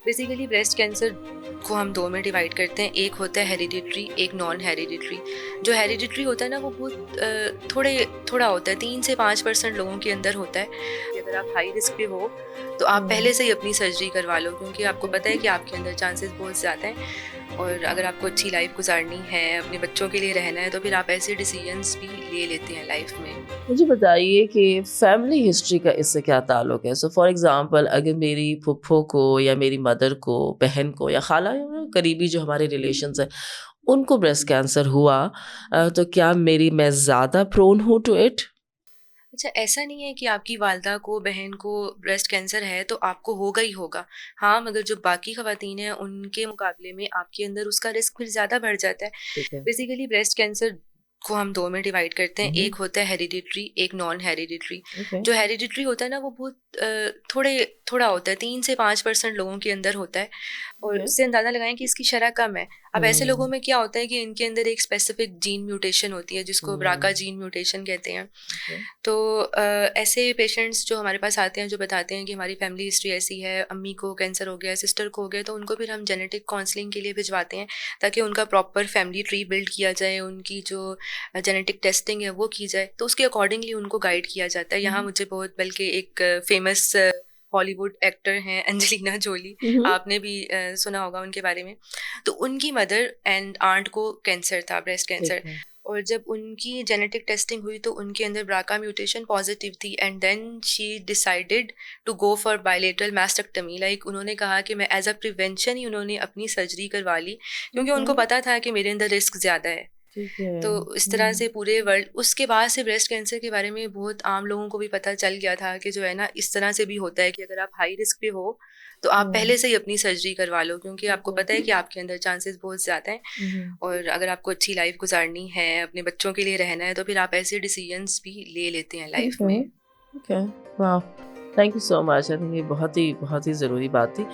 Basically breast cancer को हम दो में डिवाइड करते हैं। एक होता है हेरिडिटरी, एक नॉन हेरिडिटरी। जो हेरिडिटरी होता है ना वो बहुत थोड़ा होता है, 3 से 5% लोगों के अंदर होता है। अगर आप हाई रिस्क पे हो तो आप पहले से ही अपनी सर्जरी करवा लो, क्योंकि आपको पता है कि आपके अंदर चांसेस बहुत ज़्यादा हैं। और अगर आपको अच्छी लाइफ गुजारनी है, अपने बच्चों के लिए रहना है, तो फिर आप ऐसे डिसीजंस भी ले लेते हैं लाइफ में। मुझे बताइए कि फैमिली हिस्ट्री का इससे क्या ताल्लुक है? सो फॉर एग्ज़ाम्पल अगर मेरी फूफो को या मेरी मदर को, बहन को या खाला या करीबी जो हमारे रिलेशंस हैं, उनको ब्रेस्ट कैंसर हुआ तो क्या मैं ज़्यादा प्रोन हूँ टू इट? अच्छा, ऐसा नहीं है कि आपकी वालदा को, बहन को ब्रेस्ट कैंसर है तो आपको होगा ही होगा। हाँ, मगर जो बाकी ख़वातीन हैं उनके मुकाबले में आपके अंदर उसका रिस्क फिर ज़्यादा बढ़ जाता है। ठीक है। बेसिकली ब्रेस्ट कैंसर को हम 2 में डिवाइड करते हैं। हुँ, एक हुँ। होता है हेरिडिटरी, एक नॉन हेरिडिटरी। ओके। जो हेरिडिटरी होता है ना वो बहुत थोड़ा होता है, 3 से 5% लोगों के अंदर होता है। और ओके। उससे अंदाज़ा लगाएँ कि इसकी शरह कम है। अब ऐसे लोगों हुँ, में क्या होता है कि इनके अंदर एक स्पेसिफिक जीन म्यूटेशन होती है जिसको ब्राका हुँ। जीन म्यूटेशन कहते हैं। ओके। तो ऐसे पेशेंट्स जो हमारे पास आते हैं, जो बताते हैं कि हमारी फैमिली हिस्ट्री ऐसी है, अम्मी को कैंसर हो गया, सिस्टर को हो गया, तो उनको फिर हम जेनेटिक काउंसलिंग के लिए भिजवाते हैं ताकि उनका प्रॉपर फैमिली ट्री बिल्ड किया जाए, उनकी जो जेनेटिक टेस्टिंग है वो की जाए, तो उसके अकॉर्डिंगली उनको गाइड किया जाता है। यहाँ हुँ, मुझे बहुत, बल्कि एक फेमस हॉलीवुड एक्टर हैं एंजेलिना जोली, हुँ, हुँ। आपने भी सुना होगा उनके बारे में। तो उनकी मदर एंड आंट को कैंसर था, ब्रेस्ट ठीक कैंसर। है। और जब उनकी जेनेटिक टेस्टिंग हुई तो उनके अंदर ब्राका म्यूटेशन पॉजिटिव थी, and then she decided to go for bilateral mastectomy. Like उन्होंने कहा कि मैं एज अ प्रिवेंशन ही उन्होंने अपनी सर्जरी करवा ली, क्योंकि ओके। उनको पता था कि मेरे अंदर रिस्क ज़्यादा है। ठीक है। तो इस तरह हुँ, से पूरे वर्ल्ड, उसके बाद से ब्रेस्ट कैंसर के बारे में बहुत आम लोगों को भी पता चल गया था कि जो है ना, इस तरह से भी होता है कि अगर आप हाई रिस्क पे हो तो आप हुँ। पहले से ही अपनी सर्जरी करवा लो, क्योंकि ठीक आपको है। पता है कि आपके अंदर चांसेस बहुत ज़्यादा हैं। हुँ, हुँ। और अगर आपको अच्छी लाइफ गुजारनी है, अपने बच्चों के लिए रहना है, तो फिर आप ऐसे डिसीजंस भी ले लेते हैं लाइफ ओके, में। ओके। वाह! Thank you so much. I think ये बहुत ही ज़रूरी बात थी।